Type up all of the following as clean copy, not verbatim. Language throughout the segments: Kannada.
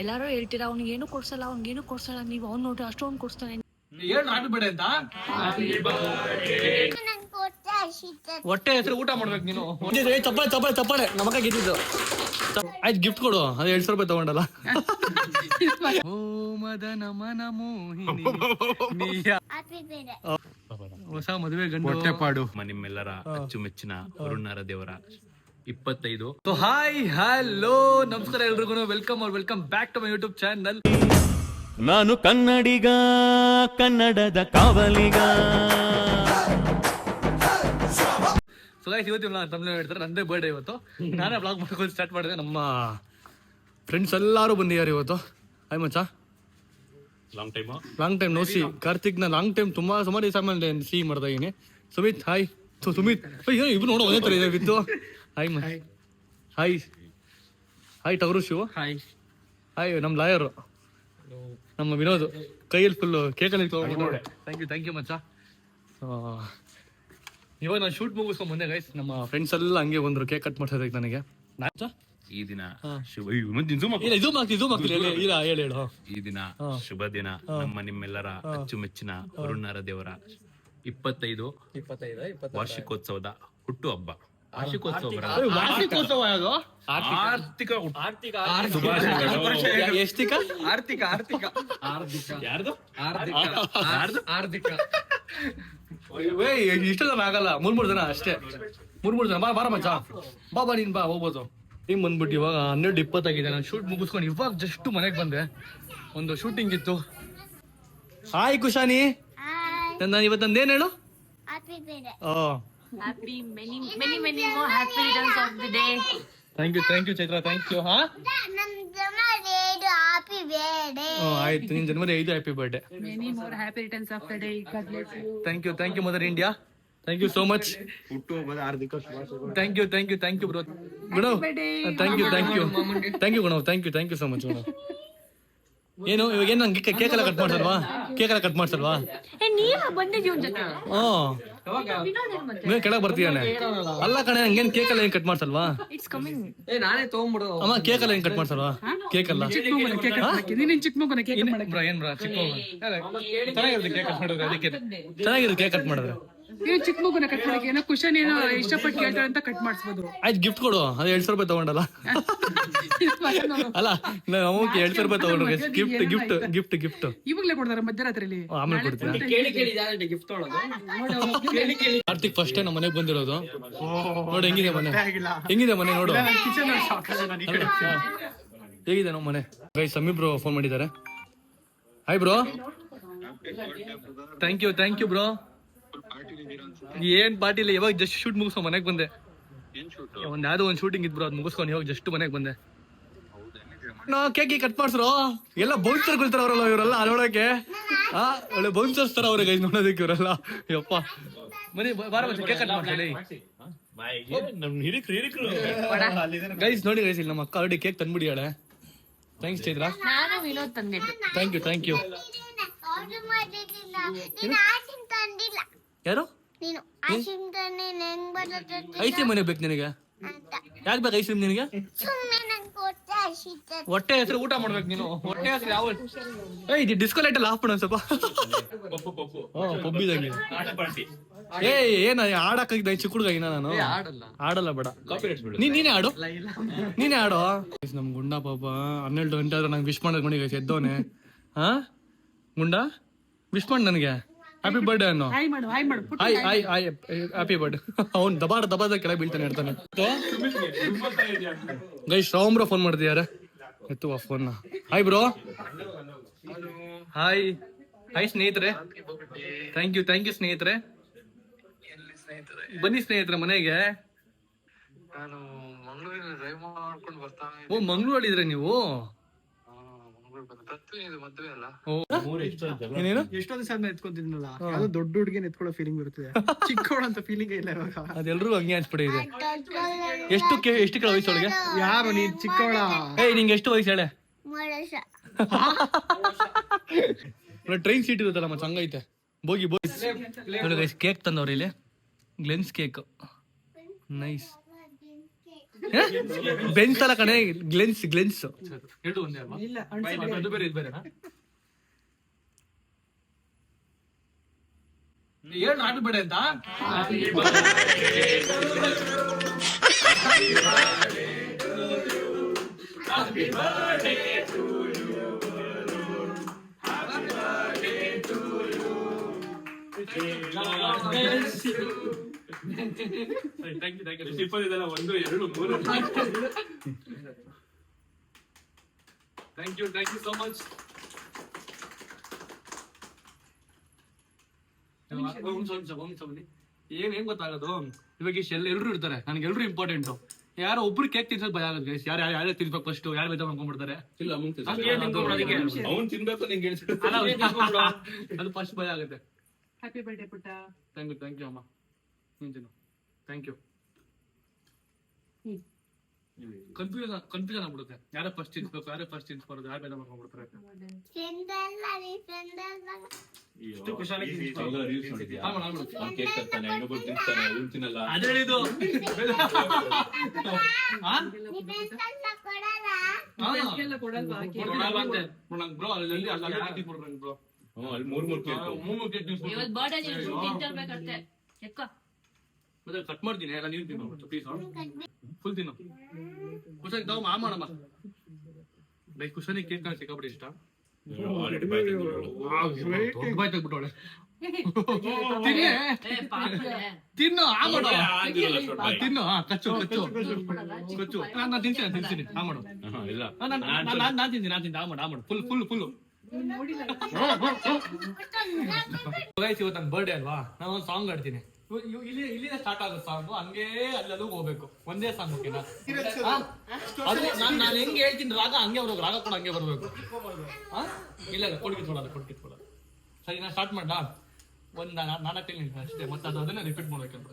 ಎಲ್ಲಾರು ಹೇಳ್ತೀರಾ ಅವ್ನಿಗೇನು ಕೊಡ್ಸಲ್ಲ ನೀವು ಅವ್ನು ನೋಡ್ರಿ ಅಷ್ಟೊಂದು ಕೊಡ್ತಾನೆ ಹೊಟ್ಟೆ ಹೆಸರು ಊಟ ಮಾಡ್ಬೇಕು ನೀನು. ಚಪ್ಪಾಳೆ ನಮಗ ಗೆದ್ದಿದ್ದು. ಆಯ್ತು ಗಿಫ್ಟ್ ಕೊಡು. ಅದು 200 ರೂಪಾಯಿ ತಗೊಂಡಲ್ಲ. ಓ ಮದನ ಮನ ಮೋಹಿನಿ ಹೊಸ ಮದುವೆ ಗಂಡು ಹೊಟ್ಟೆಪಾಡು ನಿಮ್ಮೆಲ್ಲರ ಅಚ್ಚುಮೆಚ್ಚಿನ ಅರುಣಾರ ದೇವರ 25. ಸೊ ಹಾಯ್ ಹಲೋ ನಮಸ್ಕಾರ ಎಲ್ರಿಗೂ. Welcome back to my YouTube channel. ನಾನು ಕನ್ನಡಿಗ, ಕನ್ನಡದ ಕಾವಲಿಗ. ಸೊ ಗೈಸ್ ಇವತ್ತು ತಮಿಳು ಹೇಳ್ತಾರೆ ನಂದೇ ಬರ್ಡೇ ಇವತ್ತು. ನಾನೇ ಬ್ಲಾಗ್ ಮಾಡ್ಕೊಂಡು ಸ್ಟಾರ್ಟ್ ಮಾಡಿದೆ. ನಮ್ಮ ಫ್ರೆಂಡ್ಸ್ ಎಲ್ಲರೂ ಬಂದಿದ್ದಾರೆ ಇವತ್ತು. ಹಾಯ್ ಮಚ್ಚ, long time no see. Karthik ನ ಲಾಂಗ್ ಟೈಮ್ ಸುಮಾರು ದಿವಸ ಆಮೇಲೆ ಸಿ ಮಾಡ್ತಾ ಇದೀನಿ. ಸುಮಿತ್ ಹಾಯ್. ಸುಮಿತ್ ಇಬ್ರು ನೋಡೋ ಒಂದೇ ತರ ಇದೆ ವಿತ್ತು. ಹಾಯ್ ಹಾಯ್ ಟಗರು ಶಿವ. ಹಾಯ್ ನಮ್ಮ ಲಾಯರು ನಮ್ಮ ವಿನೋದ್. ಕೈಯಲ್ಲಿ ಫುಲ್ ಕೇಕಲ್ಲಿ ಥ್ಯಾಂಕ್ ಯು ಮಚ್ಚ. ಇವಾಗ ನಾನು ಶೂಟ್ ಮುಗಿಸ್ಕೊಂಡ್ ಬಂದೆ ಗೈಸ್. ನಮ್ಮ ಫ್ರೆಂಡ್ಸ್ ಎಲ್ಲ ಹಂಗೆ ಬಂದ್ರು ಕೇಕ್ ಕಟ್ ಮಾಡ್ಸೋದಕ್ಕೆ ನನಗೆ. ಈ ದಿನ ಈ ದಿನ ಶುಭ ದಿನ. ನಮ್ಮ ನಿಮ್ಮೆಲ್ಲರ ಅಚ್ಚುಮೆಚ್ಚಿನ ಅರುಣಾರ ದೇವರ 25 ವಾರ್ಷಿಕೋತ್ಸವದ ಹುಟ್ಟು ಹಬ್ಬ. ವಾರ್ಷಿಕೋತ್ಸವ ಯಾವುದು? ಆರ್ಥಿಕ ಇಷ್ಟ ಜನ ಆಗಲ್ಲ, 3 ಜನ ಅಷ್ಟೇ. 3 ಜನ ಬಾರ ಮಚ್ಚ ಬಾ ನೀನ್ ಬಾ ಹೋಗ್ಬೋದು. ಟೀಮ್ ಬಂದ್ಬಿಟ್ಟು ಇವಾಗ 12:20 ಆಗಿದೆ. ನಾನು ಶೂಟ್ ಮುಗಿಸ್ಕೊಂಡು ಇವಾಗ ಜಸ್ಟ್ ಮನೆಗೆ ಬಂದೆ. ಒಂದು ಶೂಟಿಂಗ್ ಇತ್ತು. ಹಾಯ್ ಕುಶಾನಿ, ನಾನು ಇವತ್ತಂದೇನು ಹೇಳು? Thank you Chaitra, thank you. ಆಯ್ತು, ನಿನ್ ಜನವರಿ 5 happy birthday. Thank you mother India. Thank you so much. Thank you bro. ಗುಣವ್ ಥ್ಯಾಂಕ್ ಯು ಸೋ ಮಚ್. ಏನು ಇವಾಗ ಏನು ನಂಗೆ ಕೇಕ್ ಎಲ್ಲ ಕಟ್ ಮಾಡ್ಸಲ್ವಾ? ನೀವ್ ಕೆಳಗ್ ಬರ್ತೀಯಾನೆ ಅಲ್ಲ ಕಣೆ. ಹಂಗೇನ್ ಕೇಕ್ ಎಲ್ಲ ಏನ್ ಕಟ್ ಮಾಡ್ಸಲ್ವಾ? ಅಮ್ಮ ಕೇಕ್ ಎಲ್ಲ ಏನ್ ಕಟ್ ಮಾಡ್ಸಲ್ವಾ? ಕೇಕ್ ಎಲ್ಲ ಚೆನ್ನಾಗಿರುತ್ತೆ ಕೇಕ್ ಕಟ್ ಮಾಡಿದ್ರೆ. ಚಿಕ್ಕ ಮಗುನ ಕಟ್ ಮಾಡಕ್ಕೆ ಏನೋ ಕುಶನ್ ಏನೋ ಇಷ್ಟಪಟ್ಟು ಕೇಳ್ತಾರೆ ಅಂತ ಕಟ್ ಮಾಡಿಸ್ಬೋದು. ಆಯ್ತು ಗಿಫ್ಟ್ ಕೊಡು. ಅದು 200 ರೂಪಾಯಿ ತಗೊಂಡಲ್ಲ. ಅಲ್ಲ ಅಮ್ಮಕ್ಕೆ 200 ರೂಪಾಯಿ ತಗೊಂಡ್ರೆ ಗಿಫ್ಟ್ ಇವಾಗಲೇ ಕೊಡ್ತಾರೆ ಮಧ್ಯರಾತ್ರಿಲಿ. ಆಮೇಲೆ ಕೊಡ್ತೀನಿ. ಕಾರ್ತಿಕ್ ಫಸ್ಟ್ ನಮ್ಮ ಮನೆಗೆ ಬಂದಿರೋದು. ನೋಡಿ ಹೆಂಗಿದೆ ಮನೆ ನೋಡು. ಹೇಗಿದೆ ನಮ್ಮ ಮನೆ ಗೈಸ್? ಸಮೀರ್ ಬ್ರೋ ಫೋನ್ ಮಾಡಿದ್ದಾರೆ. Hi bro. Thank you bro. ಏನ್ ಪಾರ್ಟಿ ಇಲ್ಲ, ಇವಾಗ ಜಸ್ಟ್ ಶೂಟ್ ಮುಗಿಸ್ಕೊಂಡು ಮನೆಗೆ ಬಂದೆ. ಯಾವ್ದೋ ಒಂದು ಶೂಟಿಂಗ್ ಇದ್ ಬ್ರೋ, ಅದು ಮುಗಿಸ್ಕೊಂಡು ಇವಾಗ ಜಸ್ಟ್ ಮನೆಗೆ ಬಂದೆ. ಕೇಕ್ ಕಟ್ ಮಾಡ್ಸ್ರು ಎಲ್ಲ ಬೌನ್ಸರ್ ಕೊಳ್ತಾರ ಅವರಲ್ಲ ಇವರೆಲ್ಲ ನೋಡಕ್ಕೆ. ಒಳ್ಳೆ ಬೌನ್ಸರ್ಸ್ ತರ ಅವ್ರೆ ಗೈಸ್ ನೋಡೋದಕ್ಕೆ ಇವರೆಲ್ಲ. ಯಪ್ಪ ಮನೆ ಬಾರ ಕೇಕ್ ಕಟ್ ಮಾಡ್ತಾರೆ ಗೈಸ್. ನೋಡಿ ಗೈಸ್, ಇಲ್ಲಿ ನಮ್ಮ ಅಕ್ಕ ಆಲ್ರೆಡಿ ಕೇಕ್ ತಂದ್ಬಿಡಿಯಾಳೆ. ಥ್ಯಾಂಕ್ಸ್ ಚೈತ್ರ. Thank you. ಯಾರು ಐಸ್ ಕ್ರೀಮ್ ಮನೆ ಬೇಕು ನಿನಗೆ? ಯಾಕೆ ಬೇಕು ಐಸ್ ಕ್ರೀಮ್ ನಿನಗೆ? ಹೊಟ್ಟೆ ಹೆಸರು ಊಟ ಮಾಡ್ಬೇಕು ನೀನು. ಹೊಟ್ಟೆ ಹೆಸರು ಯಾವ ಡಿಸ್ಕೋ ಲೈಟ್ ಎಲ್ಲ ಆಫ್ ಮಾಡೋಣ ಸ್ವಲ್ಪ. ಪಬ್ಬಿದಂಗೆ ಏನ ಆಡಕ್ಕಾಗಿದ್ದ ಚಿಕ್ಕ ಹುಡುಗ ನಾನು ಆಡಲ್ಲ ಬೇಡ. ನೀನೇ ಆಡು. ನಮ್ ಗುಂಡ ಪಾಪ 12 ಗಂಟೆ ಆದ್ರೆ ನಂಗೆ ವಿಶ್ ಮಾಡೋದು ಎದ್ದವನೆ. ಗುಂಡ ವಿಶ್ ಮಾಡಿ ನನಗೆ ಹ್ಯಾಪಿ ಬರ್ಡೇ ಅನ್ನೋ. Happy birthday. ಅವ್ನು ದಬಾದ ಕೆಳಗೆ ಬೀಳ್ತಾನೆ ಇರ್ತಾನೆ. ಗೈಸ್ ಶ್ರಾವಣ್ ಬ್ರೋ ಫೋನ್ ಮಾಡ್ತಿದ್ದಾರೆ. ಎತ್ತುವ ಫೋನ್. Hi bro. ಹಾಯ್ ಸ್ನೇಹಿತರೆ. ಥ್ಯಾಂಕ್ ಯು ಸ್ನೇಹಿತರೆ. ಬನ್ನಿ ಸ್ನೇಹಿತರೆ ಮನೆಗೆ. ಓ ಮಂಗಳೂರಲ್ಲಿ ಇದ್ರೆ ನೀವು? ಎಷ್ಟೋ ದಿವಸ ಎತ್ಕೊಂತಿದ್ನಲ್ಲ, ಅದು ದೊಡ್ಡ ಹುಡುಗಿನ ಎತ್ಕೊಳ್ಳೋ ಫೀಲಿಂಗ್ ಬರ್ತದೆ. ಚಿಕ್ಕವಳ ಅಂತ ಫೀಲಿಂಗ್ ಇಲ್ಲ ಇವಾಗ. ಅದೆಲ್ಲರೂ ಹಂಗೆ ಅನ್ಸ್ಬಿಟ್ಟಿದೆ. ಎಷ್ಟು ಕೆಳ ವಯಸ್ಸೊಳಗೆ? ಯಾರು ನೀನ್ ಚಿಕ್ಕವಳ? ನಿಂಗೆ ಎಷ್ಟು ವಯಸ್ಸು ಹೇಳೆ? ಟ್ರೈನ್ ಸೀಟ್ ಇರುತ್ತಲ್ಲ ಮತ್ತೆ ಹಂಗೈತೆ. ಬೋಗಿ ಕೇಕ್ ತಂದವ್ರಿ ಇಲ್ಲಿ. ಗ್ಲೆನ್ಸ್ ಕೇಕ್ ನೈಸ್. ಬೆನ್ಸ್ ಅಲ್ಲ ಕಣೆ, ಗ್ಲೆನ್ಸ್ ಗ್ಲೆನ್ಸ್. ಎರಡು ಒಂದೇ ಅಲ್ವಾ? ಇಲ್ಲ ಅದು ಬೇರೆ ಇದು ಬೇರೆನಾ? ಏನು ಹಾಡು ಬೇಡ ಅಂತ ಒಂದು ಎರಡು ಮೂರು. Thank you so much. ಏನ್ ಗೊತ್ತಾಗೋದು ಇವಾಗ ಎಲ್ರು ಇರ್ತಾರೆ, ನನಗೆ ಎಲ್ರು ಇಂಪಾರ್ಟೆಂಟ್. ಯಾರೋ ಒಬ್ರು ಕೇಕ್ ತಿನ್ಸೋದು ಭಯ ಆಗುತ್ತೆ ಗೈಸ್. ಯಾರು ತಿನ್ಬೇಕು ಫಸ್ಟ್, ಯಾರು ಬೇಜಾರ್ ಮಾಡ್ಕೊಂಡ್ಬಿಡ್ತಾರೆ. ಇಲ್ಲ ಅವ್ನು ತಿನ್ಬೇಕು ನಿಂಗೆ ಅದು ಫಸ್ಟ್ ಭಯ ಆಗುತ್ತೆ. ಹ್ಯಾಪಿ ಬರ್ಡೇ ಪುಟ್ಟ. ಥ್ಯಾಂಕ್ ಯು ಅಮ್ಮ. Thank you. ಕನ್ಫ್ಯೂಷನ್ ಆಗ್ಬಿಡುತ್ತೆ. ಯಾರೋ ಫಸ್ಟ್ ತಿನ್ಸ್ಬೇಕು, ಯಾರೋ ಫಸ್ಟ್ ತಿನ್ಸ್ಬಾರ್ದು, ಯಾರು ಬೇಜಾರ್ ಮಾಡ್ಕೊಂಡ್ಬಿಡ್ತಾರೆ. ಕೇಕ್ ತರ್ತಾನೆ, ಇನ್ನೊಬ್ರು ತಿನ್ಸ್ತಾನೆ, ಇವ್ನು ತಿನ್ನಲ್ಲ. ಅದೇ ಹೇಳಿದ್ದು. ಬ್ರೋ ಅಲ್ಲಿ ಅಲ್ಲಿ ಮೂರ್ ಕೇಕ್. ಇವತ್ತು ಬರ್ಡೇ ತಿಂತಿರ್ಬೇಕಷ್ಟೇ. ಎಕ್ಕ ಮತ್ತೆ ಕಟ್ ಮಾಡ್ತೀನಿ, ಎಲ್ಲ ನೀವು ತಿನ್ನು ಪ್ಲೀಸ್. ಫುಲ್ ತಿನ್ನು. ಕುಶನ್ ತಾವು ಮಾಡಮ್ಮ. ಬೈ ಕುಶನಿಗೆ ಕೇಕ್ ಕಾಣ ಸಿಕ್ಕಾಬಿಟ್ಟು ಇಷ್ಟ. ಬಾಯ್ ತೆಗ್ಬಿಟ್ಟವಳೆ. ತಿನ್ನು ಆ ಮಾಡು, ತಿನ್ನು ಕಚ್ಚು ನಾನು ತಿನ್ತೀನಿ ಆ ಮಾಡು. ನಾನು ತಿಂತೀನಿ ಆ ಮಾಡು ಫುಲ್. ಇವತ್ತು ನನ್ನ ಬರ್ಡೇ ಅಲ್ವಾ, ನಾನು ಒಂದು ಸಾಂಗ್ ಆಡ್ತೀನಿ. ಇಲ್ಲಿಂದ ಸ್ಟಾರ್ಟ್ ಆಗುತ್ತೆ ಸಾಂಗು, ಹಂಗೆ ಅಲ್ಲೂ ಹೋಗ್ಬೇಕು. ಒಂದೇ ಸಾಂಗ್ ಓಕೆನಾ? ಅದು ನಾನು ಹೆಂಗೆ ಹೇಳ್ತೀನಿ ರಾಗ ಹಂಗೆ ಅವ್ರಿಗೆ ರಾಗ ಕೂಡ ಹಂಗೆ ಬರ್ಬೇಕು. ಇಲ್ಲ ಕೊಡ್ಕಿತ್ಕೊಳ್ಳೋದು. ಸರಿ ನಾನು ಸ್ಟಾರ್ಟ್ ಮಾಡ್ಲಾ? ಒಂದ್ 4 ನಿಮಿಷ ಅಷ್ಟೇ. ಮತ್ತೆ ಅದನ್ನ ರಿಪೀಟ್ ಮಾಡ್ಬೇಕಂತ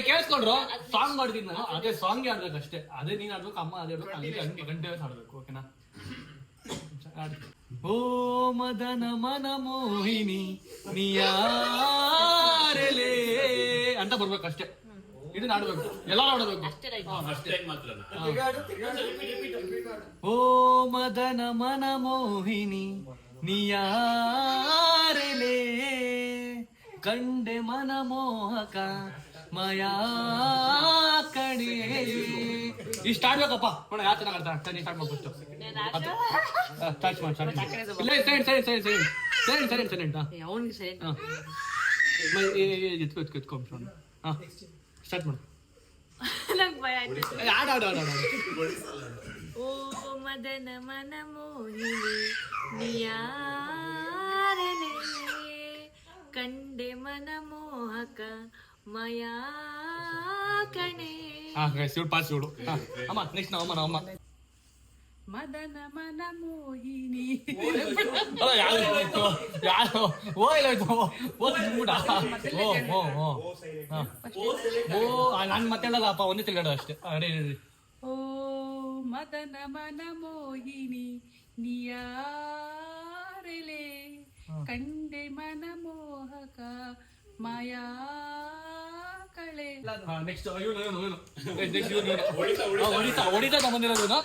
ಕೇಳಿಸ್ಕೊಂಡ್ರು. ಸಾಂಗ್ ಮಾಡ್ತೀನಿ ನಾನು, ಅದೇ ಸಾಂಗ್ ಆಡ್ಬೇಕು ಅಷ್ಟೇ. ಅದೇ ನೀನ್ ಆಡ್ಬೇಕು, ಅಮ್ಮ ಅದೇ ಆಡ್ಬೇಕು, ಹಂಗೆ ಕಂಟಿನ್ಯೂಸ್ ಆಡ್ಬೇಕು ಓಕೆನಾ? ಓ ಮದನ ಮನ ಮೋಹಿನಿ ನಿಯಾರೆಲೆ ಅಂತ ಬರ್ಬೇಕು ಅಷ್ಟೇ. ಇದನ್ನ ಆಡ್ಬೇಕು, ಎಲ್ಲರೂ ಆಡಬೇಕು ಅಷ್ಟೇ. ಓ ಮದನ ಮನ ಮೋಹಿನಿ ನಿಯಾರೆಲೆ ಕಂಡೆ ಮನ ಮೋಹಕ ಮಯಾ ಕಣೆ. ಇಷ್ಟ ಆಡ್ಬೇಕಪ್ಪ ನೋಡ. ಯಾವ ಚೆನ್ನಾಗಿ ಆಡ್ತಾ ನೀ ಸ್ಟಾರ್ಟ್ ಮಾಡ್ಬೇಕು. ಸ್ಟಾರ್ಟ್ ಮಾಡು. ಓ ಮದನ ಮನ ಮೋಹಿನಿ ನಿಯಾರನೆ ಕಂಡೆ ಮನ ಮೋಹಕ ಮಯಾ ಕಣೆ. ಅಮ್ಮ ನೆಕ್ಸ್ಟ್ ನಾವು ಅಮ್ಮ ಮದನ ಮನ ಮೋಹಿನಿ. ನಾನು ಮತ್ತೆ ಹೇಳಲ್ಲಪ್ಪ, ಒಂದೇ ತಿಳ್ಗಾಡೋ ಅಷ್ಟೇ. ಓ ಮದನ ಮನ ಮೋಹಿನಿ ನಿಯಾರೆಲೆ ಕಂಡೆ ಮನ ಮೋಹಕ ಮಾಯಾ ಕಳೆ. ನೆಕ್ಸ್ಟ್ ಹೊಡಿತಾ ಬಂದಿರೋದು.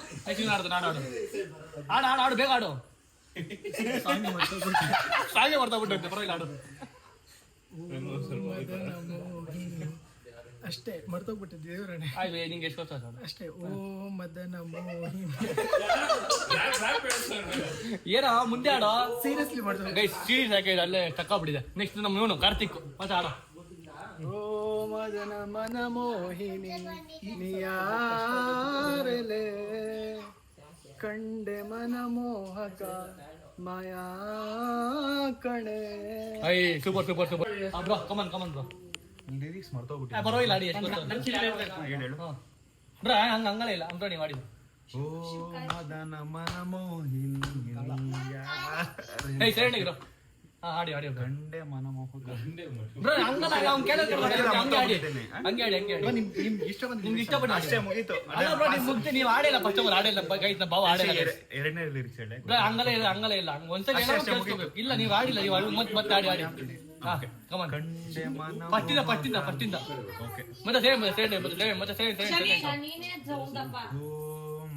ಆಡು ಬೇಗ ಆಡು. ಸಾಂಗೆ ಬರ್ತಾ ಬಿಟ್ಟು ಪರವಾಗಿಲ್ಲ ಆಡು. ಅಷ್ಟೇ ಮರ್ತೋಗ್ಬಿಟ್ಟಿದ್ದೆ ದೇವರೇ. ಆಯ್ತು ನಿಂಗೆ ಎಷ್ಟು ಗೊತ್ತ ಅಷ್ಟೇ. ಓ ಮದನ ಮೋಹಿನಿ ಏನೋ ಮುಂದೆ ಆಡೋ. ಸೀರಿಯಸ್ಲಿ ಮಾಡ್ತಾರೆ ಗೈಸ್, ಸೀರಿಯಸ್ ಯಾಕೆ ಅಲ್ಲೇ ತಕ್ಕಾಬಿಟ್ಟಿದೆ. ನೆಕ್ಸ್ಟ್ ನಮ್ಮ ಇವನು ಕಾರ್ತಿಕ್ ಮತ್ತೆ ಆಡೋ. ಓ ಮದನ ಮನ ಮೋಹಿನಿ ನಿಯಾರೆಲೆ ಕಂಡೆ ಮನ ಮೋಹಕ ಮಾಯಾ ಕಣೆ. I super bro, come on bro. Lyrics ಮರ್ತೋಗ್ಬಿಟ್ಟು ಪರವಾಗಿಲ್ಲ ಆಡಿ. ಎಷ್ಟು ಬ್ರೋ ಹಂಗಲ್ಲ ಇಲ್ಲ ಅಂಬ್ರೋ ನೀವು ಆಡಿ. ಓ ಮದನ ಮನ ಮೋಹಿನಿ ಸರಿ ಬ್ರೋ. ಆಡಿ ಗಂಡೆ ಮನ ಮೋಹ ಬ್ರೋ ಹಂಗಲ್ಲ, ಅವ್ನು ಹಂಗೆ ಆಡಿ. ನಿಮ್ಗೆ ಇಷ್ಟ ಬಂದ ನಿಮ್ಗೆ ಇಷ್ಟಪಟ್ಟು ಅಷ್ಟೇ ಮುಗೀತು. ಅಲ್ಲ ಬ್ರೋ, ನೀವು ಮುಗ್ದೆ ನೀವು ಆಡಿಲ್ಲ. ಫಸ್ಟ್ ಆಫ್ ಆಲ್ ಆಡಿಲ್ಲ ಗೈಸ್, ನಮ್ಮ ಭಾವ ಆಡಿಲ್ಲ. ಎರಡನೇ ಲಿರಿಕ್ಸ್ ಹೇಳಿ. ಬ್ರೋ ಹಂಗಲ್ಲ ಇಲ್ಲ ಒಂದ್ಸಲ ಕೇಳಿಸ್ಕೋಬೇಕು. ಇಲ್ಲ ನೀವು ಆಡಿಲ್ಲ, ನೀವು ಮತ್ತೆ ಆಡಿ. ಕಮಾನ್ ಕಂಡೆ ಮನ ಫಸ್ಟಿಂದ ಮತ್ತೆ ಸೇಮ್ ಓ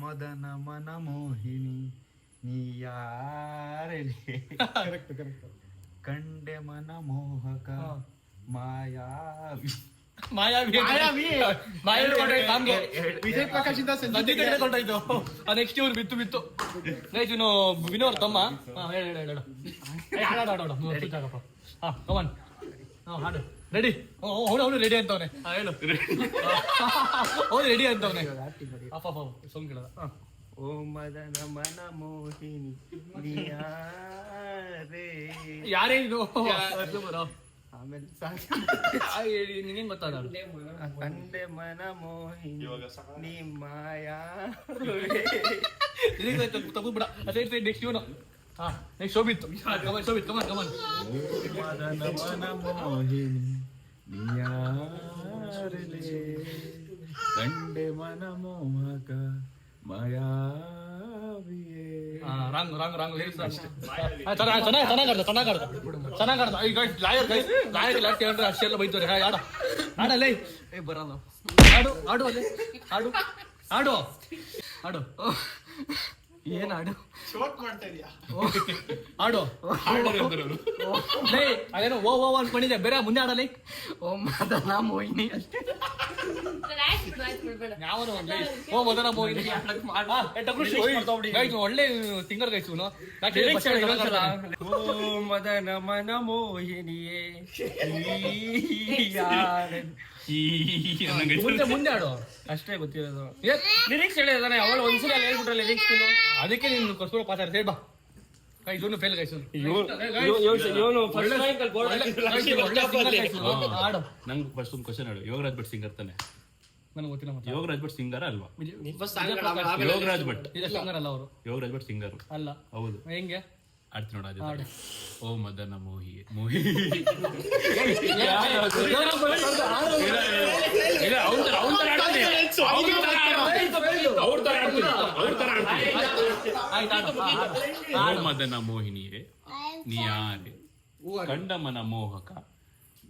ಮದನ ಮನ ಮೋಹಿನಿ ನೀ ಯಾರೇ ಕಂಡೆ ಮನ ಮೋಹಕ ಮಾಯಾವಿ ವಿಜಯ್ ಪ್ರಕಾಶ್ ಇಂದ ನೆಕ್ಸ್ಟ್ ಇವ್ರು ಬಿತ್ತು ಗೈಸ್ ಇನ್ನು ವಿನೋ ಅವ್ರ ತಮ್ಮ ಕಮಾನ್ ಹಾಡು ರೆಡಿ ಅವನು ರೆಡಿ ಅಂತವನೆ ಹೇಳು ಅವನು ರೆಡಿ ಅಂತವನೆ ಸಾಂಗ್ ಕೇಳದ ಓ ಮದನ ಮನ ಮೋಹಿನಿ ನೀ ಯಾರೇ ಇದು ಆಮೇಲೆ ನಿಂಗೆ ಗೊತ್ತಾದ ಕಂಡೆ ಮನ ಮೋಹಿನಿ ನೀ ಮಾಯಾ ತಗು ಬಿಡ ಅದೇ ನೆಕ್ಸ್ಟ್ ಇವನು ನೆಕ್ಸ್ಟ್ ಶೋಭಿತ್ ಕಮಾನ್ ಮದನ ಮನ ಮೋಹಿನಿ ನೀಯಾರಲೆ ಕಂಡೆ ಮನ ಮೋಹಕ ಮಾಯಾವಿಯೇ ರಾಂಗ್ ಚೆನ್ನಾಗಾಡ್ದ ಈಗ ಲಾಯರ್ ಹೇಳ್ರೆ ಅಷ್ಟೆಲ್ಲ ಬೈತಾರೆ ಆಡಲ್ಲೇ ಬರಲ್ಲ ಆಡು ಅಲ್ಲೇ ಆಡು ಏನ್ ಆಡು ಆಡು ಅದೇನೋ ಓ ಅನ್ಕೊಂಡಿದ್ದೆ ಬೇರೆ ಮುಂದೆ ಆಡಲ್ಲ ಓ ಮದನ ಮೋಹಿನಿ ಅಷ್ಟೇ ಯಾವನು ಓ ಮದನ ಮೋಹಿನಿ ಒಳ್ಳೆ ಸಿಂಗರ್ ಗೈಸು ಓ ಮದನ ಮನ ಮೋಹಿನಿಯೇ ಮುಂದೆ ಆಡು ಅಷ್ಟೇ ಗೊತ್ತಿರೋದು ಏ- ಲಿರಿಕ್ಸ್ ಹೇಳಿದಾನೆ ಅವಳು ಒಂದ್ಸಲ ಹೇಳ್ಬಿಟ್ರೆ ಲಿರಿಕ್ಸ್ ಅದಕ್ಕೆ ನೀನು ಕೊಸ್ಕೂರ ಪಾತಾಡ ಸೇಡ್ ಬಾ ಇದನ್ನು ಫೇಲ್ ಗೈಸು ಆಡು ನಂಗೆ ಫಸ್ಟ್ ಒಂದು ಕ್ವಶನ್ ಹೇಳು ಯೋಗರಾಜ್ ಭಟ್ ಸಿಂಗರ್ ತಾನೆ ನನಗೆ ಗೊತ್ತಿಲ್ಲ ಮತ್ತೆ ಯೋಗರಾಜ್ ಭಟ್ ಸಿಂಗರ್ ಅಲ್ವಾ ಯೋಗರಾಜ್ ಯೋಗರಾಜ್ ಭಟ್ ಸಿಂಗರ್ ಅಲ್ಲ ಅವರು ಯೋಗರಾಜ್ ಭಟ್ ಸಿಂಗರ್ ಅಲ್ಲ ಹೌದು ಹೆಂಗೆ ಆಡ್ತಿ ನೋಡ ಆಡು. ಓ ಮದನ ಮೋಹಿ ಓ ಮದನ ಮೋಹಿನಿಯೇ ನೀ ಯಾರೇ ಕಂಡ ಮನ ಮೋಹಕ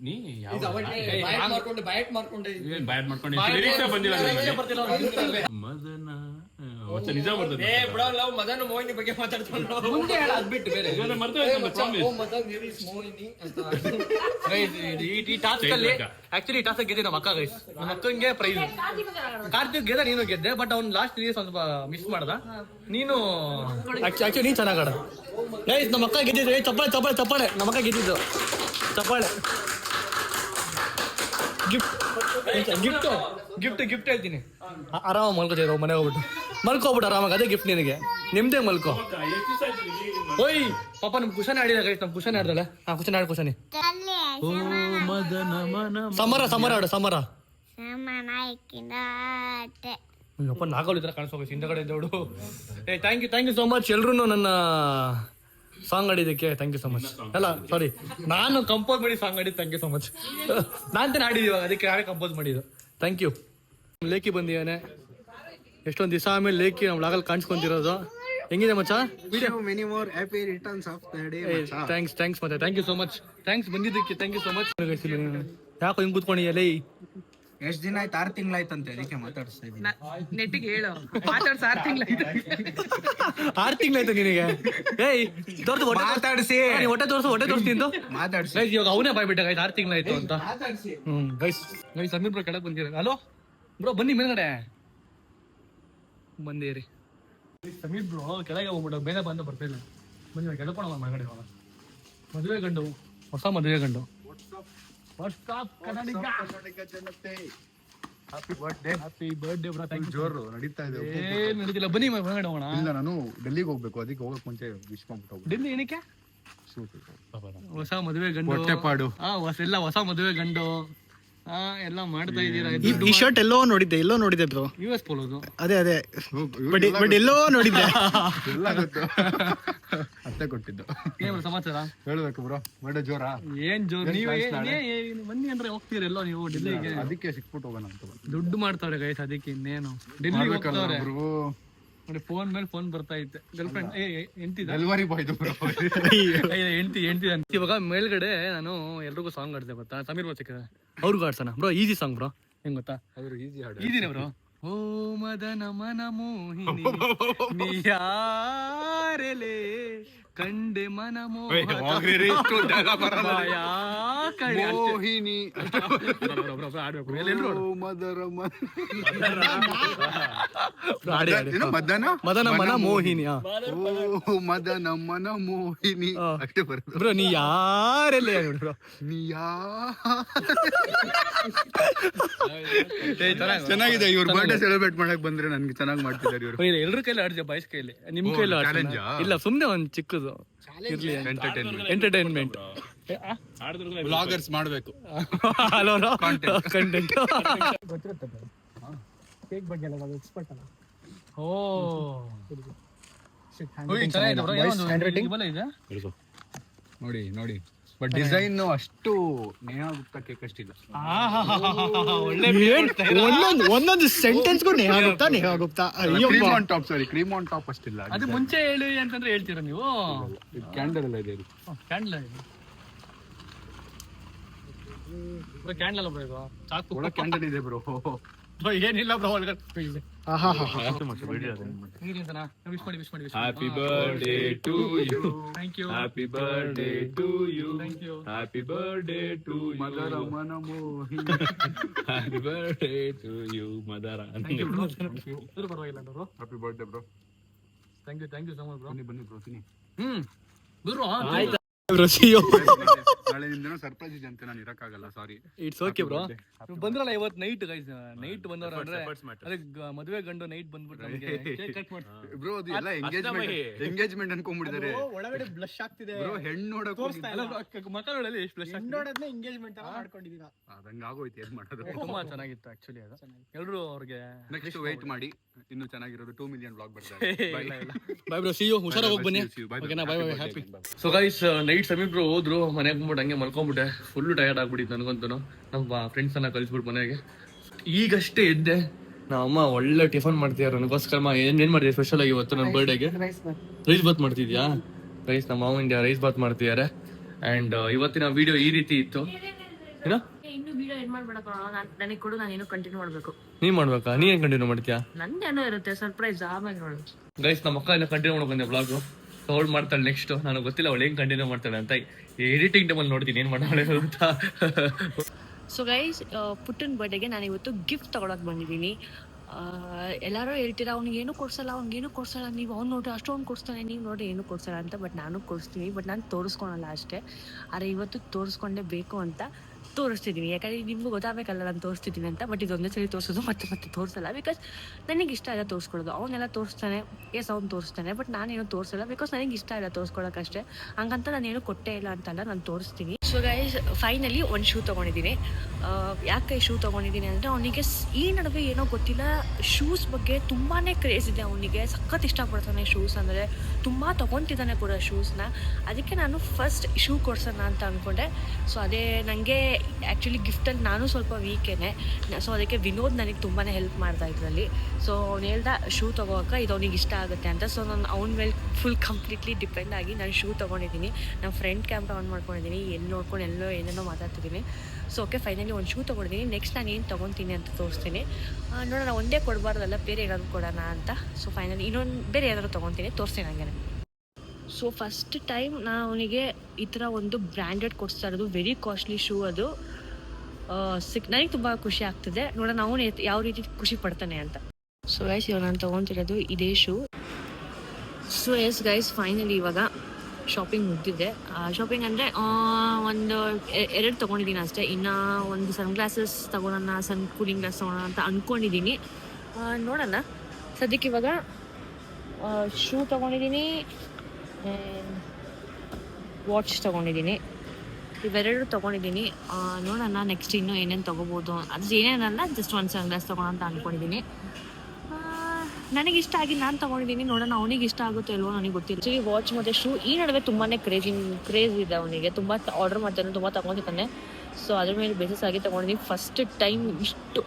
ನೀ ಯಾವ ಬ್ಯಾಟ್ ಮಾಡ್ಕೊಂಡು ಬಂದಿಲ್ಲ ಮದನ ನಿಜ ಬರ್ತದೆ ಮದನ ಮೋಹಿನಿ ಬಗ್ಗೆ ಮಾತಾಡ್ಕೊಂಡು ಮುಂದೆ ಹೇಳ ಅದ್ಬಿಟ್ಟು ಬೇರೆ ಈ ಟಾಸ್ಕ್ ಅಲ್ಲಿ ಆಕ್ಚುಲಿ ಟಾಸ್ಕ್ ಗೆದ್ದೆ ನಮ್ಮ ಅಕ್ಕ ಗೈಸ್ ನಮ್ಮ ಅಕ್ಕಂಗೆ ಪ್ರೈಸ್ ಕಾರ್ತಿಕ್ ಗೆದ್ದ ನೀನು ಗೆದ್ದೆ ಬಟ್ ಅವ್ನು ಲಾಸ್ಟ್ ಸ್ವಲ್ಪ ಮಿಸ್ ಮಾಡ್ದ ನೀನು ಆಕ್ಚುಲಿ ನೀನ್ ಚೆನ್ನಾಗ್ ಆಡ ಗೈಸ್ ನಮ್ಮ ಅಕ್ಕ ಗೆದ್ದಿದ್ದು ಚಪ್ಪಾಳೆ ನಮ್ಮ ಅಕ್ಕ ಗೆದ್ದಿದ್ದು ಚಪ್ಪಾಳೆ ಗಿಫ್ಟ್ ಹೇಳ್ತೀನಿ ಆರಾಮ ಮಲ್ಕೋತಿರೋ ಮನೆ ಮಲ್ಕೋಬಿಟ್ಟು ಆರಾಮಾಗ ಅದೇ ಗಿಫ್ಟ್ ನಿನಗೆ ನಿಮ್ದೇ ಮಲ್ಕೋ ಓಯ್ ಪಾಪ ನಮ್ ಕುಶನ್ ಆಡಿದ ಗೈಸ್ ನಮ್ ಕುಶನ್ ಆಡ್ದಲ್ಲ ಕುಶನ್ ಆಡ್ ಕುಶನಿ ಓ ಮದನ ಮನ ಸಮರ ಆಡು ಸಮರ ಸಮನಾಯ್ಕಿನಾಟೆ ಅಪ್ಪ ನಾಗೌಳಿ ತರ ಕಾಣಿಸ್ಕೋಬೇಕು ಹಿಂದಗಡೆ ದೌಡು ಥ್ಯಾಂಕ್ ಯು ಸೋ ಮಚ್ ಎಲ್ರು ನನ್ನ ಸಾಂಗ್ ಆಡಿದ್ದಕ್ಕೆ ಥ್ಯಾಂಕ್ ಯು ಸೊ ಮಚ್ ಅಲ್ಲ ಸಾರಿ ನಾನು ಕಂಪೋಸ್ ಮಾಡಿ ಸಾಂಗ್ ಆಡಿದ್ದು ಥ್ಯಾಂಕ್ ಯು ಸೊ ಮಚ್ ನಾನು ತಾನೇ ಆಡಿದ್ದು ಇವಾಗ ಅದಕ್ಕೆ ನಾನೇ ಕಂಪೋಸ್ ಮಾಡಿದ್ದು ಥ್ಯಾಂಕ್ ಯು ಲೇಖಿ ಬಂದಿದ್ದಾನೆ ಎಷ್ಟೊಂದು ದಿವಸ ಆಮೇಲೆ ಲೇಖಿ ನಮ್ಮ ಲಾಗಲ್ಲಿ ಕಾಣಿಸ್ಕೊಂತಿರೋದು ಹೆಂಗಿದೆ ಮಚ್ಚ video many more happy returns of the day thanks ಮತ್ತೆ thank you so much thanks ಬಂದಿದ್ದಕ್ಕೆ ಥ್ಯಾಂಕ್ ಯು ಸೊ ಮಚ್ ಯಾಕೋ ಹಿಂಗೆ ಕೂತ್ಕೊಂಡಿಯಲ್ಲ ಎಷ್ಟ್ ದಿನ ಆಯ್ತು 6 ತಿಂಗಳಾಯ್ತಂತೆ ಅದಕ್ಕೆ ಮಾತಾಡಿಸ್ತಾ ಇದ್ದೀನಿ ನೆಟ್ಟಿಗೆ ಹೇಳು ಮಾತಾಡ್ಸ 6 ತಿಂಗಳಾಯ್ತು 6 ತಿಂಗಳಾಯ್ತು ನಿನಗೆ ಏಯ್ ತೋರ್ಸು ಮಾತಾಡ್ಸಿ ಹೊಟ್ಟೆ ತೋರಿಸ್ತಿದ್ದು ಮಾತಾಡ್ಸಿ ಗೈಸ್ ಇವಾಗ ಅವನೇ ಬಾಯ್ಬಿಟ್ಟ ಗೈಸ್ 6 ತಿಂಗಳಾಯ್ತು ಅಂತ ಗೈಸ್ ಸಮೀರ್ ಬ್ರೋ ಕೆಳಗೆ ಬಂದಿರ ಹಲೋ ಬ್ರೋ ಬನ್ನಿ ಮೇಲ್ಗಡೆ ಬಂದಿರಿ ಸಮೀರ್ ಬ್ರೋ ಕೆಳಗೆ ಹೋಗ್ಬಿಟ್ಟು ಬೇಗ ಬಂದು ಬರ್ತಿಲ್ಲ ಬನ್ನಿ ಕೆಳಕೋಣ ಮನೆಗಡೆ ಇವಾಗ ಮದುವೆ ಗಂಡು ಹೊಸ ಮದುವೆ ಗಂಡು happy birthday bro thank you ಜೋರು ನಡೀತಾ ಇದೆ ಏನ್ ನಡೀತಿಲ್ಲ ಬನ್ನಿ ಹೊರಗಡೆ ಹೋಗೋಣ ಇಲ್ಲ ನಾನು ಡೆಲ್ಲಿಗೆ ಹೋಗ್ಬೇಕು ಅದಕ್ಕೆ ಹೋಗಕ್ ಮುಂಚೆ ವಿಶ್ ಮಾಡ್ಬಿಟ್ಟು ಡೆಲ್ಲಿ ಏನಕ್ಕೆ ಶೂಟ್ ಹೊಸ ಮದುವೆ ಗಂಡು ಹೊಟ್ಟೆಪಾಡು. ಎಲ್ಲ ಹೊಸ ಮದುವೆ ಗಂಡು ಎಲ್ಲ ಮಾಡ್ತಾ ಇದ್ದೀರಾ ಈ ಶರ್ಟ್ ಎಲ್ಲೋ ನೋಡಿದ್ದೆ ಬ್ರೋ US ಪೋಲೋದು ಅದೇ ಬಟ್ ಎಲ್ಲೋ ನೋಡಿದ್ದೆ ಎಲ್ಲ ಗೊತ್ತು ಅತ್ತೆ ಕೊಟ್ಟಿದ್ದು ಏನ್ ಸಮಾಚಾರ ಹೇಳ್ಬೇಕು ಬ್ರೋ ಬರ್ಡೇ ಜೋರಾ ಏನ್ ಜೋರ್ ನೀವೇ ಬನ್ನಿ ಅಂದ್ರೆ ಹೋಗ್ತೀರಲ್ಲೋ ನೀವು ಡೆಲ್ಲಿಗೆ ಅದಕ್ಕೆ ಸಿಕ್ಬಿಟ್ಟು ಹೋಗೋಣ ಅಂತ ಬಂದೆ. ದುಡ್ಡು ಮಾಡ್ತಾವ್ರೆ ಗೈಸ್ ಅದಕ್ಕೆ ಇನ್ನೇನು ಡೆಲ್ಲಿಗೆ ಹೋಗ್ತಾವ್ರೆ ಬ್ರೋ ನೋಡಿ ಫೋನ್ ಮೇಲೆ ಫೋನ್ ಬರ್ತಾ ಇತ್ತೆ ಗರ್ಲ್ ಫ್ರೆಂಡ್ ಎಂತಿದ ಡೆಲಿವರಿ ಬಾಯ್ದು ಬ್ರೋ. ಎಂಟಿ ಅಂತ ಇವಾಗ ಮೇಲ್ಗಡೆ ನಾನು ಎಲ್ರಿಗೂ ಸಾಂಗ್ ಆಡ್ದೆ ಗೊತ್ತಾ, ಸಮೀರ್ ಬಚ್ಚಿಕ ಅವ್ರಿಗೂ ಆಡ್ಸೋಣ ಬ್ರೋ. ಈಸಿ ಸಾಂಗ್ ಬ್ರೋ, ಹೆಂಗ್ ಗೊತ್ತಾ? ಅವ್ರು ಈಸಿ ಹಾಡು. ಈಸಿನೇ ಬ್ರೋ. ಓ ಮದನ ಮನ ಮೋಹಿನಿ ನೀಯಾರೆಲೆ ಕಂಡೆ ಮನ ಹೋಗ್ರಿ ರೀ, ಇಷ್ಟು dialogue ಬರಲ್ಲ. ಮೋಹಿನಿ ಓ ಮದರ ಏನೋ ಮದನ ಮನ ಮೋಹಿನಿ. ಓ ಮದನ ಮನ ಮೋಹಿನಿ ಅಷ್ಟೇ ಬರೋದು ಬ್ರೋ. ನೀ ಯಾರೆಲ್ಲ ಬ್ರೋ, ನೀ ಚೆನ್ನಾಗಿದೆ. ಇವ್ರ ಬರ್ಡೇ ಸೆಲೆಬ್ರೇಟ್ ಮಾಡಕ್ ಬಂದ್ರೆ ನನ್ಗೆ ಚೆನ್ನಾಗಿ ಮಾಡ್ತಿದ್ದಾರೆ ಇವರು. ಎಲ್ರ ಕೈಲಿ ಆಡ್ತೀಯ, ಬಾಯ್ಸ್ ಕೈಲಿ. ನಿಮ್ ಕೈಲಿ challenge ಆ? ಇಲ್ಲ, ಸುಮ್ನೆ ಒಂದ್ ಚಿಕ್ಕದು ಇರ್ಲಿ, ಎಂಟರ್ಟೈನ್ಮೆಂಟ್. ವ್ಲಾಗರ್ಸ್ ಮಾಡ್ಬೇಕು. Hello content. ಕೇಕ್ ಬಗ್ಗೆ ಎಲ್ಲ ಎಕ್ಸ್ಪರ್ಟ್ ಅಲ್ಲ. ಓ ಚೆನ್ನಾಗಿದೆ ಬ್ರೋ. ನೋಡಿ ನೋಡಿ, ಬಟ್ ಡಿಸೈನ್ ಅಷ್ಟು ನೇಹ ಗುಪ್ತಾ ಕೇಕ್ ಅಷ್ಟಿಲ್ಲ. ಒಂದೊಂದು ಸೆಂಟೆನ್ಸ್ಗೂ Neha Gupta. Cream on top, sorry, cream on top ಅಷ್ಟಿಲ್ಲ. ಅದು ಮುಂಚೆ ಹೇಳಿ ಅಂತಂದ್ರೆ ಹೇಳ್ತೀರಾ ನೀವು? ಕ್ಯಾಂಡಲ್ ಎಲ್ಲ ಇದೆ. ಕ್ಯಾಂಡಲ್ ಕ್ಯಾಂಡಲ್ ಅಲ್ಲ ಬ್ರೋ, ಇದು ಚಾಕು ಒಳಗೆ ಕ್ಯಾಂಡಲ್ ಇದೆ ಬ್ರೋ. ಏನಿಲ್ಲ ಬ್ರೋ, ಒಳಗಡೆ happy birthday to you, thank you, happy birthday to you, thank you. Happy birthday to mother ಮನ ಮೋಹಿನಿ. Happy birthday to you mother. ಪರವಾಗಿಲ್ಲ bro. Happy birthday bro. Thank you so much bro. ಬನ್ನಿ ಬ್ರೋ, ತಿನ್ನಿ. ಬ್ರೋ ನಾಳೆ ನಿಮ್ದೇನೋ ಸರ್ಪ್ರೈಸ್ ಇದೆ ಅಂತ ನಾನು ಇರಕ್ಕಾಗಲ್ಲ, ಸಾರಿ. It's okay bro. ಬಂದ್ರಲ್ಲ ಇವತ್ತು ನೈಟ್ ಗೈಸ್, ನೈಟ್ ಬಂದವ್ರ ಅಂದ್ರೆ ಅದಕ್ಕೆ ಮದುವೆ ಗಂಡು ನೈಟ್ ಬಂದ್ಬಿಟ್ಟು ನಮಗೆ ಕೇಕ್ ಕಟ್ ಮಾಡ್ತಾರೆ ಬ್ರೋ. ಅದು ಎಲ್ಲ ಎಂಗೇಜ್ಮೆಂಟ್ ಅನ್ಕೊಂಡ್ಬಿಟ್ಟಿದ್ದಾರೆ. ಒಳಗಡೆ ಬ್ಲಶ್ ಆಗ್ತಿದೆ ಬ್ರೋ. ಹೆಣ್ಣು ನೋಡಕ್ ಮಕ್ಕಳಲ್ಲಿ ಎಷ್ಟು ಫ್ಲೆಶ್ ನೋಡೋದ್ನ ಎಂಗೇಜ್ಮೆಂಟ್ ತರ ಮಾಡ್ಕೊಂಡಿದೀಗ. ಅದಂಗ ಆಗೋಯ್ತು, ಏನ್ ಮಾಡೋದು. ತುಂಬಾ ಚೆನ್ನಾಗಿತ್ತು ಆಕ್ಚುಲಿ ಅದು. ಎಲ್ರು ಅವ್ರಿಗೆ ನೆಕ್ಸ್ಟ್ ವೇಟ್ ಮಾಡಿ, ಇನ್ನು ಚೆನ್ನಾಗಿರೋದು 2 ಮಿಲಿಯನ್ ವ್ಲಾಗ್ ಬರ್ತಾರೆ. Bye bro, see you. ಹುಷಾರಾಗಿ ಹೋಗಿ ಬನ್ನಿ. ಓಕೆನಾ, bye bye, happy. So guys, night Sameep bro ಹೋದ್ರು, ಮನೆಗೆ ಬಂದ್ಬಿಟ್ಟು ಹಂಗೆ ಮಲ್ಕೊಂಡ್ಬಿಟ್ಟೆ. ಫುಲ್ ಟಯರ್ಡ್ ಆಗ್ಬಿಟ್ಟಿತ್ತು ನನಗಂತೂ. ನಮ್ಮ ಫ್ರೆಂಡ್ಸ್ ಅನ್ನ ಕಳಿಸ್ಬಿಟ್ಟು ಮನೆಗೆ ಈಗಷ್ಟೇ ಎದ್ದೆ. ನಮ್ಮಮ್ಮ ಒಳ್ಳೆ ಟಿಫನ್ ಮಾಡ್ತಿದ್ದಾರೆ ನನಗೋಸ್ಕರ. ಏನ್ ಮಾಡಿದೆ ಸ್ಪೆಷಲ್ ಆಗಿ ಇವತ್ತು ನನ್ನ ಬರ್ಡೇಗೆ? ರೈಸ್ ಬಾತ್ ಮಾಡ್ತಿದ್ಯಾ? ರೈಸ್, ನಮ್ಮ ಮಾವ ಇಂಡಿಯಾ ರೈಸ್ ಬಾತ್ ಮಾಡ್ತಿದ್ದಾರೆ. ಅಂಡ್ ಇವತ್ತಿನ ವಿಡಿಯೋ ಈ ರೀತಿ ಇತ್ತು. ಏನೋ ಇನ್ನು ವಿಡಿಯೋ ಏನ್ ಮಾಡ್ಬೇಡಪ್ಪ, ನನಗೆ ಕೊಡು, ನಾನು ಏನೋ ಕಂಟಿನ್ಯೂ ಮಾಡ್ಬೇಕು. ನೀನ್ ಮಾಡ್ಬೇಕಾ? ನೀ ಏನ್ ಕಂಟಿನ್ಯೂ ಮಾಡ್ತೀಯಾ? ನಂದೇನೋ ಇರುತ್ತೆ ಸರ್ಪ್ರೈಸ್, ಆಮೇಲೆ ನೋಡು. ಗೈಸ್, ನಮ್ಮ ಅಕ್ಕ ಎಲ್ಲ ಕಂಟಿನ್ಯೂ ಮಾಡ್ಕೊಂಡೆ ಬ್ಲಾಗ್. ಅವಳು ಮಾಡ್ತಾಳೆ ನೆಕ್ಸ್ಟ್. ನನಗೆ ಗೊತ್ತಿಲ್ಲ ಅವಳು ಹೆಂಗ್ ಕಂಟಿನ್ಯೂ ಮಾಡ್ತಾಳೆ ಅಂತ. ಎಡಿಟಿಂಗ್ ಟೈಮಲ್ಲಿ ನೋಡ್ತೀನಿ ಏನ್ ಮಾಡಾಳೆ ಅಂತ. ಸೊ ಗೈಸ್, ಪುಟ್ಟನ್ ಬರ್ಡೇಗೆ ನಾನು ಇವತ್ತು ಗಿಫ್ಟ್ ತಗೊಳಕ್ ಬಂದಿದ್ದೀನಿ. ಎಲ್ಲರೂ ಹೇಳ್ತೀರಾ ಅವ್ನಿಗೇನು ಕೊಡ್ಸಲ್ಲ ನೀವು, ಅವ್ನು ನೋಡ್ರಿ ಅಷ್ಟೊಂದು ಕೊಡ್ಸ್ತಾನೆ, ನೀವು ನೋಡಿ ಏನು ಕೊಡ್ಸಲ್ಲ ಅಂತ. ಬಟ್ ನಾನು ಕೊಡಿಸ್ತೀನಿ, ಬಟ್ ನಾನು ತೋರಿಸ್ಕೊಳಲ್ಲ ಅಷ್ಟೇ. ಆದರೆ ಇವತ್ತು ತೋರಿಸ್ಕೊಂಡೇ ಬೇಕು ಅಂತ ತೋರಿಸ್ತಿದ್ದೀನಿ. ಯಾಕಂದರೆ ನಿಮಗೂ ಗೊತ್ತಾಗಬೇಕಲ್ಲ ನಾನು ತೋರಿಸ್ತಿದ್ದೀನಿ ಅಂತ. ಬಟ್ ಇದೊಂದೇ ಸರಿ ತೋರಿಸೋದು ಮತ್ತೆ ತೋರಿಸಲ್ಲ. ಬಿಕಾಸ್ ನನಗೆ ಇಷ್ಟ ಇಲ್ಲ ತೋರಿಸ್ಕೊಳ್ಳೋದು. ಅವನ್ನೆಲ್ಲ ತೋರಿಸ್ತಾನೆ, ಅವ್ನು ತೋರಿಸ್ತಾನೆ, ಬಟ್ ನಾನೇನು ತೋರಿಸಲ್ಲ. ಬಿಕಾಸ್ ನನಗೆ ಇಷ್ಟ ಇಲ್ಲ ತೋರಿಸ್ಕೊಳ್ಳೋಕ್ಕಷ್ಟೇ. ಹಂಗಂತ ನಾನೇನು ಕೊಟ್ಟೇ ಇಲ್ಲ ಅಂತಲ್ಲ, ನಾನು ತೋರಿಸ್ತೀನಿ. ಸೊ ಗೈಸ್, ಫೈನಲಿ ಒಂದು ಶೂ ತೊಗೊಂಡಿದ್ದೀನಿ. ಯಾಕೆ ಶೂ ತೊಗೊಂಡಿದ್ದೀನಿ ಅಂದರೆ ಅವನಿಗೆ ಈ ನಡುವೆ ಏನೋ ಗೊತ್ತಿಲ್ಲ, ಶೂಸ್ ಬಗ್ಗೆ ತುಂಬಾ ಕ್ರೇಜ್ ಇದೆ ಅವನಿಗೆ. ಸಖತ್ ಇಷ್ಟಪಡ್ತಾನೆ ಶೂಸ್ ಅಂದರೆ, ತುಂಬ ತೊಗೊತಿದ್ದಾನೆ ಕೂಡ ಶೂಸ್ನ. ಅದಕ್ಕೆ ನಾನು ಫಸ್ಟ್ ಶೂ ಕೊಡ್ಸೋಣ ಅಂತ ಅಂದ್ಕೊಂಡೆ. ಸೊ ಅದೇ ನನಗೆ ಆ್ಯಕ್ಚುಲಿ ಗಿಫ್ಟಲ್ಲಿ ನಾನು ಸ್ವಲ್ಪ ವೀಕೇನೆ. ಸೊ ಅದಕ್ಕೆ ವಿನೋದ್ ನನಗೆ ತುಂಬಾ ಹೆಲ್ಪ್ ಮಾಡ್ತಾ ಇದರಲ್ಲಿ. ಸೊ ಅವ್ನು ಹೇಳ್ದ ಶೂ ತೊಗೋಕ, ಇದು ಅವ್ನಿಗೆ ಇಷ್ಟ ಆಗುತ್ತೆ ಅಂತ. ಸೊ ನಾನು ಅವ್ನ ಮೇಲೆ ಫುಲ್ ಕಂಪ್ಲೀಟ್ಲಿ ಡಿಪೆಂಡ್ ಆಗಿ ನಾನು ಶೂ ತೊಗೊಂಡಿದ್ದೀನಿ. ನಾನು ಫ್ರಂಟ್ ಕ್ಯಾಮ್ರಾ ಆನ್ ಮಾಡ್ಕೊಂಡಿದ್ದೀನಿ, ಎಲ್ಲಿ ನೋಡ್ಕೊಂಡು ಏನೇನೋ ಮಾತಾಡ್ತಿದ್ದೀನಿ. ಸೊ ಓಕೆ, ಫೈನಲಿ ಒಂದು ಶೂ ತೊಗೊಂಡಿದ್ದೀನಿ. ನೆಕ್ಸ್ಟ್ ನಾನು ಏನು ತೊಗೊತೀನಿ ಅಂತ ತೋರಿಸ್ತೀನಿ. ನೋಡೋಣ, ಒಂದೇ ಕೊಡಬಾರ್ದಲ್ಲ, ಬೇರೆ ಏನಾದರೂ ಕೊಡೋಣ ಅಂತ. ಸೊ ಫೈನಲಿ ಇನ್ನೊಂದು ಬೇರೆ ಏನಾದರೂ ತೊಗೊತೀನಿ, ತೋರಿಸ್ತೀನಿ ಹಂಗೆ. ಸೊ ಫಸ್ಟ್ ಟೈಮ್ ನಾನು ಅವನಿಗೆ ಈ ಥರ ಒಂದು ಬ್ರ್ಯಾಂಡೆಡ್ ಕೊಡಿಸ್ತಾ ಇರೋದು. ವೆರಿ ಕಾಸ್ಟ್ಲಿ ಶೂ ಅದು. ನನಗೆ ತುಂಬ ಖುಷಿ ಆಗ್ತಿದೆ. ನೋಡೋಣ ಅವನು ಯಾವ ರೀತಿ ಖುಷಿ ಪಡ್ತಾನೆ ಅಂತ. ಸೊ ಗೈಸ್, ಇವಾಗ ನಾನು ತೊಗೊತಿರೋದು ಇದೇ shoe. So yes guys, finally ಇವಾಗ ಶಾಪಿಂಗ್ ಮುಗಿದಿದೆ. ಶಾಪಿಂಗ್ ಅಂದರೆ ಒಂದು 2 ತೊಗೊಂಡಿದ್ದೀನಿ ಅಷ್ಟೇ. ಇನ್ನು ಒಂದು ಸನ್ ಗ್ಲಾಸಸ್ ತೊಗೊಳೋಣ, ಸನ್ ಕೂಲಿಂಗ್ ಗ್ಲಾಸ್ ತೊಗೊಳೋಣ ಅಂತ ಅಂದ್ಕೊಂಡಿದ್ದೀನಿ. ನೋಡೋಣ. ಸದ್ಯಕ್ಕೆ ಇವಾಗ ಶೂ ತೊಗೊಂಡಿದ್ದೀನಿ, ವಾಚ್ ತೊಗೊಂಡಿದ್ದೀನಿ, ಇವೆರಡು ತೊಗೊಂಡಿದ್ದೀನಿ. ನೋಡೋಣ ನೆಕ್ಸ್ಟ್ ಇನ್ನೂ ಏನೇನು ತೊಗೋಬೋದು. ಅದು ಏನೇನಲ್ಲ, ಜಸ್ಟ್ ಒಂದು ಸನ್ ಗ್ಲಾಸ್ ತೊಗೊಳೋಣ ಅಂತ ಅಂದ್ಕೊಂಡಿದ್ದೀನಿ. ನನಗೆ ಇಷ್ಟ ಆಗಿ ನಾನು ತೊಗೊಂಡಿದ್ದೀನಿ. ನೋಡೋಣ ಅವನಿಗೆ ಇಷ್ಟ ಆಗುತ್ತೋ ಇಲ್ವೋ ನನಗೆ ಗೊತ್ತಿಲ್ಲ. ಆ್ಯಕ್ಚುಲಿ ವಾಚ್ ಮತ್ತು ಶೂ ಈ ನಡುವೆ ತುಂಬಾ ಕ್ರೇಜ್ ಇದೆ ಅವನಿಗೆ. ತುಂಬ ಆರ್ಡರ್ ಮಾಡ್ತಾನೆ, ತುಂಬ ತೊಗೊಂಡಿದ್ದಾನೆ. ಸೊ ಅದ್ರ ಮೇಲೆ ಬೇಸಿಸ್ ಆಗಿ ತೊಗೊಂಡಿದ್ದೀನಿ. ಫಸ್ಟ್ ಟೈಮ್ ಇಷ್ಟು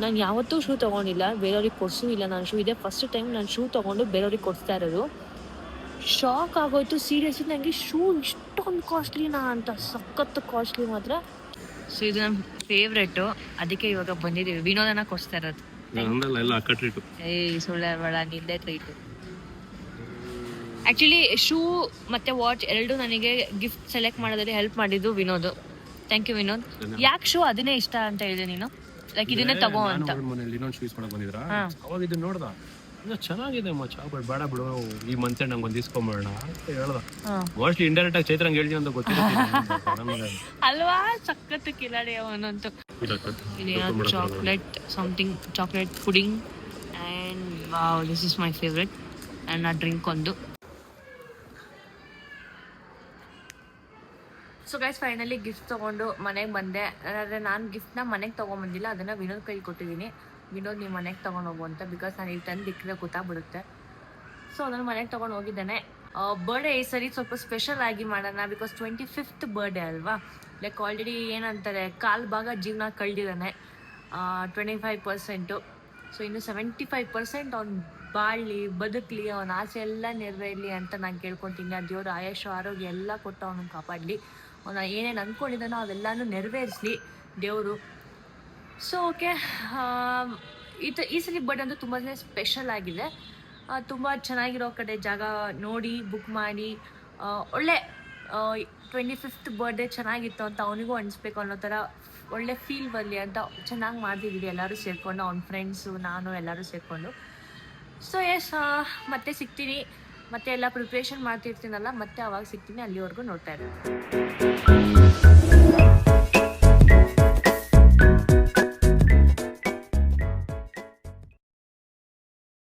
ನಾನು ಯಾವತ್ತೂ ಶೂ ತೊಗೊಂಡಿಲ್ಲ, ಬೇರೆಯವ್ರಿಗೆ ಕೊಡಿಸೂ ಇಲ್ಲ. ನಾನು ಶೂ ಇದೆ ಫಸ್ಟ್ ಟೈಮ್ ನಾನು ಶೂ ತೊಗೊಂಡು ಬೇರೆಯವ್ರಿಗೆ ಕೊಡಿಸ್ತಾ ಇರೋದು. ಶಾಕ್ ಆಗೋಯ್ತು ಸೀರಿಯಸ್ಲಿ, ನನಗೆ ಶೂ ಇಷ್ಟೊಂದು ಕಾಸ್ಟ್ಲಿನಾ ಅಂತ. ಸಖತ್ತು ಕಾಸ್ಟ್ಲಿ ಮಾತ್ರ. ಸೊ ಇದು ನಮ್ಮ ಫೇವ್ರೆಟು, ಅದಕ್ಕೆ ಇವಾಗ ಬಂದಿದ್ದೀವಿ. ವಿನೋದನ ಕೊಡಿಸ್ತಾ ಇರೋದು. ಎಲ್ಲ ಅಕ್ಕ ಟ್ರೀಟು. ಸುಳ್ಳ ಬೇಡ, ನಿಂದೆ ಟ್ರೀಟು. ಆ್ಯಕ್ಚುಲಿ ಶೂ ಮತ್ತು ವಾಚ್ ಎರಡು ನನಗೆ ಗಿಫ್ಟ್ ಸೆಲೆಕ್ಟ್ ಮಾಡೋದ್ರಲ್ಲಿ ಹೆಲ್ಪ್ ಮಾಡಿದ್ದು ವಿನೋದ್. Thank you Vinod. ಯಾಕೆ ಶೂ ಅದನ್ನೇ ಇಷ್ಟ ಅಂತ ಹೇಳಿದೆ ನೀನು? ಲೈಕ್ ಇದನ್ನೇ ತಗೋ ಅಂತ. ಮನೇಲಿ ಇನ್ನೊಂದು ಶೂಸ್ ಮಾಡಕ್ ಬಂದಿದ್ರ ಹಾಂ, ಅವಾಗ ಇದು ನೋಡ್ದ, ಚೆನ್ನಾಗಿದೆ ಮಚ್ಚ, ಬಟ್ ಬೇಡ ಬಿಡು, ಈ ಮಂತ್ ನಂಗೆ ಒಂದು ಇಸ್ಕೊಂಬೇಡ ಅಂತ ಹೇಳ್ದ. ಹಾಂ. ಮೋಸ್ಟ್ಲಿ ಇಂಡೈರೆಕ್ಟ್ ಆಗಿ ಚೈತ್ರಂಗ್ ಹೇಳ್ತೀನಿ ಅಂತ ಗೊತ್ತಿಲ್ಲ. ಅಲ್ವಾ, ಸಖತ್ತು ಕಿಲಾಡಿ ಅವನಂತೂ. Chocolate something, chocolate pudding and wow, this is my favourite. And ಆ ಡ್ರಿಂಕ್ ಒಂದು. ಸೊ ಗೈಸ್, ಫೈನಲಿ ಗಿಫ್ಟ್ ತೊಗೊಂಡು ಮನೆಗೆ ಬಂದೆ. ಆದರೆ ನಾನು ಗಿಫ್ಟ್ನ ಮನೆಗೆ ತೊಗೊಂಬಂದಿಲ್ಲ, ಅದನ್ನು ವಿನೋದ್ ಕೈಗೆ ಕೊಟ್ಟಿದ್ದೀನಿ. ವಿನೋದ್ ನೀವು ಮನೆಗೆ ತೊಗೊಂಡು ಹೋಗು ಅಂತ, ಬಿಕಾಸ್ ನಾನು ಇಲ್ಲಿ ತಂದು ಇಕ್ಕರೆ ಗೊತ್ತಾಗ್ಬಿಡುತ್ತೆ. ಸೊ ಅದನ್ನು ಮನೆಗೆ ತೊಗೊಂಡು ಹೋಗಿದ್ದಾನೆ. ಬರ್ಡೇ ಈ ಸರಿ ಸ್ವಲ್ಪ ಸ್ಪೆಷಲ್ ಆಗಿ ಮಾಡೋಣ, ಬಿಕಾಸ್ 25th ಬರ್ಡೇ ಅಲ್ವಾ. ಲೈಕ್ ಆಲ್ರೆಡಿ ಏನಂತಾರೆ, ಕಾಲು ಭಾಗ ಜೀವನ ಕಳೆದಿದ್ದಾನೆ, 25%. ಸೊ ಇನ್ನು 75% ಅವ್ನು ಬಾಳಲಿ, ಬದುಕಲಿ, ಅವನ ಆಸೆ ಎಲ್ಲ ನೆರವೇರಲಿ ಅಂತ ನಾನು ಕೇಳ್ಕೊತೀನಿ. ಆ ದೇವರು ಆಯುಷು ಆರೋಗ್ಯ ಎಲ್ಲ ಕೊಟ್ಟು ಅವನಿಗೆ ಕಾಪಾಡಲಿ. ಅವನು ಏನೇನು ಅಂದ್ಕೊಂಡಿದ್ದಾನೋ ಅವೆಲ್ಲನೂ ನೆರವೇರಿಸಲಿ ದೇವರು. ಸೊ ಓಕೆ, ಈ ಸಲ ಬರ್ಡೇ ಅಂತೂ ತುಂಬಾ ಸ್ಪೆಷಲ್ ಆಗಿದೆ. ತುಂಬ ಚೆನ್ನಾಗಿರೋ ಕಡೆ ಜಾಗ ನೋಡಿ ಬುಕ್ ಮಾಡಿ, ಒಳ್ಳೆ 25th ಬರ್ಡೇ ಚೆನ್ನಾಗಿತ್ತು ಅಂತ ಅವನಿಗೂ ಅನಿಸ್ಬೇಕು ಅನ್ನೋ ಥರ ಒಳ್ಳೆ ಫೀಲ್ ಬರಲಿ ಅಂತ ಚೆನ್ನಾಗಿ ಮಾಡ್ತಿದ್ದೀವಿ ಎಲ್ಲರೂ ಸೇರಿಕೊಂಡು, ಅವ್ನ ಫ್ರೆಂಡ್ಸು, ನಾನು ಎಲ್ಲರೂ ಸೇರಿಕೊಂಡು. ಸೊ ಎಸ್, ಮತ್ತೆ ಸಿಗ್ತೀನಿ, ಮತ್ತೆ ಎಲ್ಲ ಪ್ರಿಪ್ರೇಷನ್ ಮಾಡ್ತಿರ್ತೀನಲ್ಲ, ಮತ್ತೆ ಅವಾಗ ಸಿಗ್ತೀನಿ. ಅಲ್ಲಿವರೆಗೂ ನೋಡ್ತಾ ಇರ್ತೀನಿ.